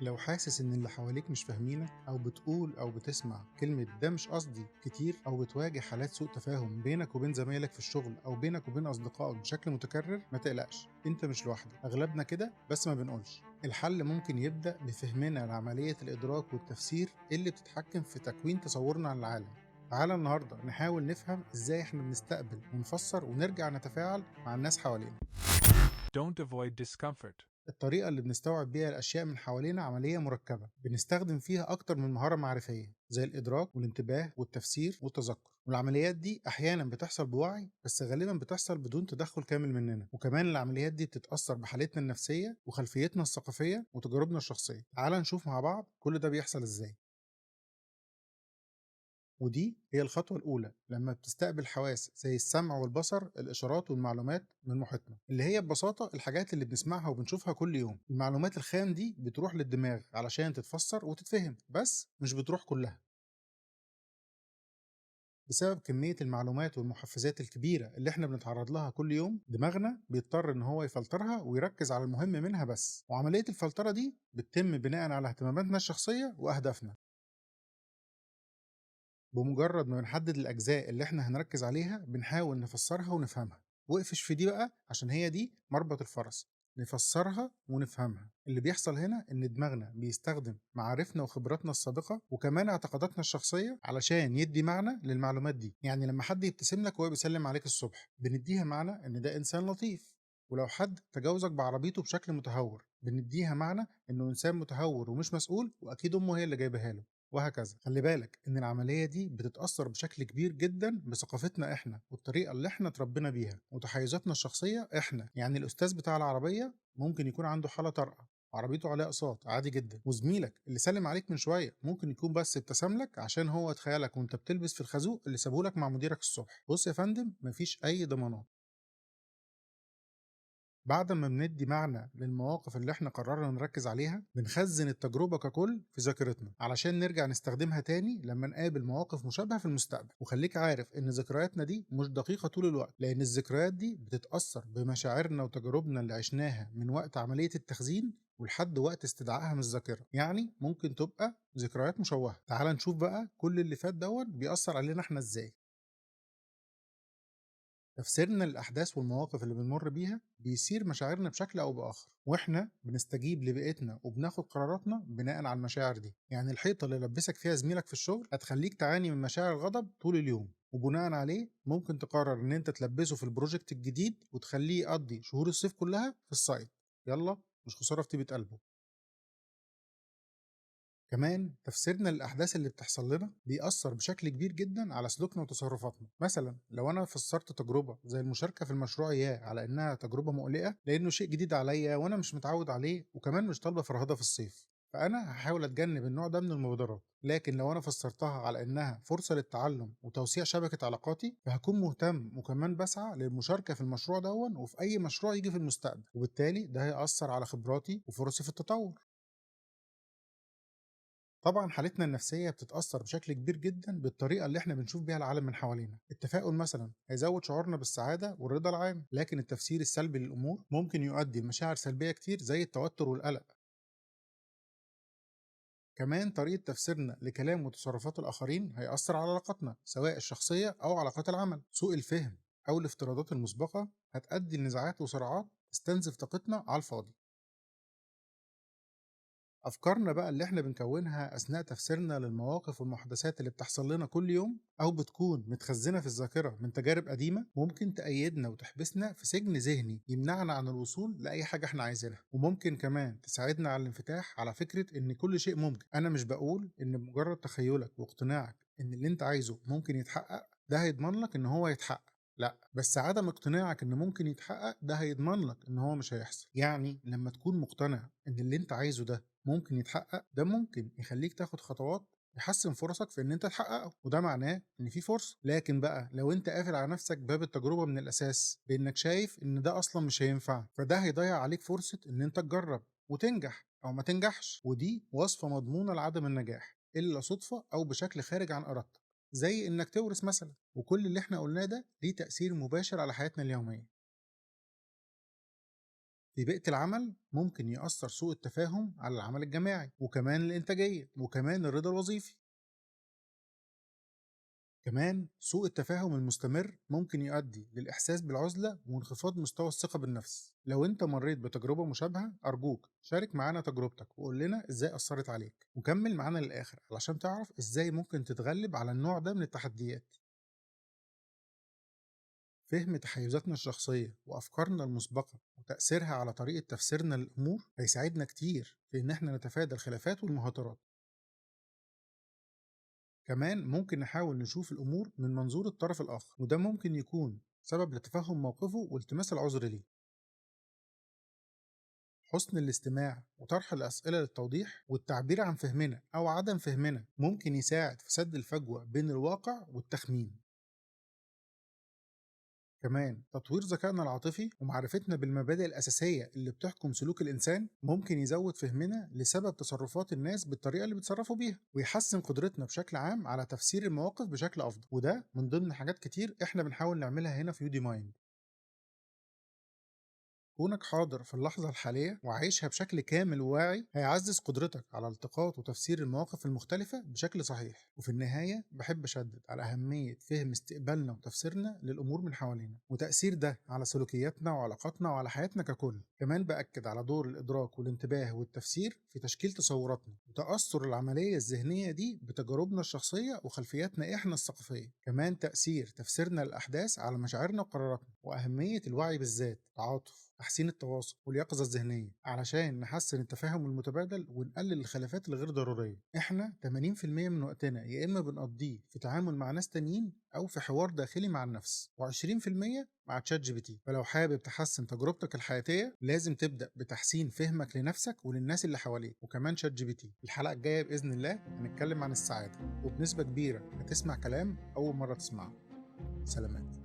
لو حاسس إن اللي حواليك مش فاهمينك أو بتقول أو بتسمع كلمة ده مش قصدي كتير، أو بتواجه حالات سوء تفاهم بينك وبين زمايلك في الشغل أو بينك وبين أصدقائك بشكل متكرر، ما تقلقش، أنت مش لوحدك. أغلبنا كده بس ما بنقولش. الحل ممكن يبدأ بفهمنا لعملية الإدراك والتفسير اللي بتتحكم في تكوين تصورنا عن العالم. تعالى النهاردة نحاول نفهم إزاي إحنا بنستقبل ونفسر ونرجع نتفاعل مع الناس حوالينا. Don't avoid discomfort. الطريقة اللي بنستوعب بيها الأشياء من حوالينا عملية مركبة بنستخدم فيها أكتر من مهارة معرفية زي الإدراك والانتباه والتفسير والتذكر، والعمليات دي أحيانا بتحصل بوعي بس غالبا بتحصل بدون تدخل كامل مننا. وكمان العمليات دي بتتأثر بحالتنا النفسية وخلفيتنا الثقافية وتجاربنا الشخصية. تعال نشوف مع بعض كل ده بيحصل إزاي. ودي هي الخطوة الأولى لما بتستقبل حواس زي السمع والبصر الإشارات والمعلومات من محيطنا، اللي هي ببساطة الحاجات اللي بنسمعها وبنشوفها كل يوم. المعلومات الخام دي بتروح للدماغ علشان تتفسر وتتفهم، بس مش بتروح كلها. بسبب كمية المعلومات والمحفزات الكبيرة اللي احنا بنتعرض لها كل يوم، دماغنا بيضطر ان هو يفلترها ويركز على المهم منها بس. وعملية الفلترة دي بتتم بناء على اهتماماتنا الشخصية وأهدافنا. بمجرد ما بنحدد الأجزاء اللي إحنا هنركز عليها بنحاول نفسرها ونفهمها. واقفش في دي بقى عشان هي دي مربط الفرس، نفسرها ونفهمها. اللي بيحصل هنا إن دماغنا بيستخدم معارفنا وخبراتنا السابقة وكمان اعتقاداتنا الشخصية علشان يدي معنى للمعلومات دي. يعني لما حد يبتسم لك وهو بيسلم عليك الصبح بنديها معنى إن ده إنسان لطيف، ولو حد تجاوزك بعربيته بشكل متهور بنديها معنى إنه إنسان متهور ومش مسؤول وأكيد أمه هي اللي جايبها له، وهكذا. خلي بالك ان العملية دي بتتأثر بشكل كبير جدا بثقافتنا احنا والطريقة اللي احنا اتربينا بيها وتحيزاتنا الشخصية احنا. يعني الاستاذ بتاع العربية ممكن يكون عنده حالة طارئة، عربيته عليها اقساط عادي جدا، وزميلك اللي سلم عليك من شويه ممكن يكون بس ابتسم لك عشان هو اتخيلك وانت بتلبس في الخازوق اللي سابهولك مع مديرك الصبح. بص يا فندم، مفيش اي ضمانات. بعد ما بندي معنى للمواقف اللي احنا قررنا نركز عليها بنخزن التجربة ككل في ذاكرتنا علشان نرجع نستخدمها تاني لما نقابل مواقف مشابهة في المستقبل. وخليك عارف ان ذكرياتنا دي مش دقيقة طول الوقت، لان الذكريات دي بتتأثر بمشاعرنا وتجاربنا اللي عشناها من وقت عملية التخزين ولحد وقت استدعائها من الذاكرة. يعني ممكن تبقى ذكريات مشوهة. تعال نشوف بقى كل اللي فات بيأثر علينا احنا ازاي. تفسيرنا للأحداث والمواقف اللي بنمر بيها بيثير مشاعرنا بشكل أو بآخر، وإحنا بنستجيب لبيئتنا وبناخد قراراتنا بناء على المشاعر دي. يعني الحيطة اللي لبسك فيها زميلك في الشغل هتخليك تعاني من مشاعر الغضب طول اليوم، وبناء عليه ممكن تقرر إن أنت تلبسه في البروجكت الجديد وتخليه يقضي شهور الصيف كلها في السايت. يلا، مش خسارة في طيبة قلبه. كمان تفسيرنا للأحداث اللي بتحصل لنا بيأثر بشكل كبير جدا على سلوكنا وتصرفاتنا. مثلا لو أنا فسرت تجربة زي المشاركة في المشروع إياه على إنها تجربة مقلقة لأنه شيء جديد عليا وأنا مش متعود عليه وكمان مش طالبة فرهدة في الصيف، فأنا هحاول أتجنب النوع ده من المبادرات. لكن لو أنا فسرتها على إنها فرصة للتعلم وتوسيع شبكة علاقاتي فهكون مهتم وكمان بسعى للمشاركة في المشروع وفي أي مشروع يجي في المستقبل، وبالتالي ده هيأثر على خبراتي وفرصي في التطور. طبعا حالتنا النفسية بتتأثر بشكل كبير جدا بالطريقة اللي احنا بنشوف بيها العالم من حوالينا. التفاؤل مثلا هيزود شعورنا بالسعادة والرضا العام، لكن التفسير السلبي للأمور ممكن يؤدي لمشاعر سلبية كتير زي التوتر والقلق. كمان طريقة تفسيرنا لكلام وتصرفات الآخرين هيأثر على علاقاتنا سواء الشخصية أو علاقات العمل. سوء الفهم أو الافتراضات المسبقة هتؤدي لنزاعات وصراعات تستنزف طاقتنا على الفاضي. أفكارنا بقى اللي إحنا بنكونها أثناء تفسيرنا للمواقف والمحادثات اللي بتحصل لنا كل يوم أو بتكون متخزنة في الذاكرة من تجارب قديمة ممكن تأيدنا وتحبسنا في سجن ذهني يمنعنا عن الوصول لأي حاجة إحنا عايزينها. وممكن كمان تساعدنا على الانفتاح على فكرة إن كل شيء ممكن. أنا مش بقول إن بمجرد تخيلك واقتناعك إن اللي أنت عايزه ممكن يتحقق ده هيضمن لك إن هو يتحقق، لا، بس عدم اقتناعك ان ممكن يتحقق ده هيضمن لك ان هو مش هيحصل. يعني لما تكون مقتنع ان اللي انت عايزه ده ممكن يتحقق ده ممكن يخليك تاخد خطوات يحسن فرصك في ان انت تحققه، وده معناه ان في فرصه. لكن بقى لو انت قافل على نفسك باب التجربه من الاساس بانك شايف ان ده اصلا مش هينفع فده هيضيع عليك فرصه ان انت تجرب وتنجح او ما تنجحش، ودي وصفه مضمونه لعدم النجاح الا صدفه او بشكل خارج عن ارادتك، زي انك تورث مثلا. وكل اللي احنا قلناه ده ليه تأثير مباشر على حياتنا اليومية. في بيئة العمل ممكن يأثر سوء التفاهم على العمل الجماعي وكمان الإنتاجية وكمان الرضا الوظيفي. كمان سوء التفاهم المستمر ممكن يؤدي للإحساس بالعزلة وانخفاض مستوى الثقة بالنفس. لو أنت مريت بتجربة مشابهة أرجوك شارك معانا تجربتك وقول لنا إزاي أثرت عليك، وكمل معانا للآخر علشان تعرف إزاي ممكن تتغلب على النوع ده من التحديات. فهم تحيزاتنا الشخصية وأفكارنا المسبقة وتأثيرها على طريقة تفسيرنا للأمور هيساعدنا كتير في إن احنا نتفادى الخلافات والمهاترات. كمان ممكن نحاول نشوف الأمور من منظور الطرف الآخر، وده ممكن يكون سبب لتفهم موقفه والتماس العذر ليه. حسن الاستماع وطرح الأسئلة للتوضيح والتعبير عن فهمنا أو عدم فهمنا ممكن يساعد في سد الفجوة بين الواقع والتخمين. كمان تطوير ذكائنا العاطفي ومعرفتنا بالمبادئ الأساسية اللي بتحكم سلوك الإنسان ممكن يزود فهمنا لسبب تصرفات الناس بالطريقة اللي بيتصرفوا بيها، ويحسن قدرتنا بشكل عام على تفسير المواقف بشكل أفضل، وده من ضمن حاجات كتير إحنا بنحاول نعملها هنا في يودي مايند. كونك حاضر في اللحظة الحالية وعايشها بشكل كامل وواعي هيعزز قدرتك على التقاط وتفسير المواقف المختلفة بشكل صحيح. وفي النهاية بحب أشدد على أهمية فهم استقبالنا وتفسيرنا للأمور من حوالينا وتأثير ده على سلوكياتنا وعلاقاتنا وعلى حياتنا ككل. كمان بأكد على دور الإدراك والانتباه والتفسير في تشكيل تصوراتنا وتأثر العملية الذهنية دي بتجاربنا الشخصية وخلفياتنا إحنا الثقافية. كمان تأثير تفسيرنا للأحداث على مشاعرنا وقراراتنا، وأهمية الوعي بالذات، تعاطف، تحسين التواصل واليقظة الذهنية علشان نحسن التفاهم المتبادل ونقلل الخلافات الغير ضرورية. احنا 80% من وقتنا يا اما بنقضيه في تعامل مع ناس تانيين او في حوار داخلي مع النفس، و20% مع تشات جي بي تي. فلو حابب تحسن تجربتك الحياتية لازم تبدأ بتحسين فهمك لنفسك وللناس اللي حواليك وكمان شات جي بي تي. الحلقة الجاية بإذن الله هنتكلم عن السعادة، وبنسبة كبيرة هتسمع كلام أول مرة تسمعه. سلامات.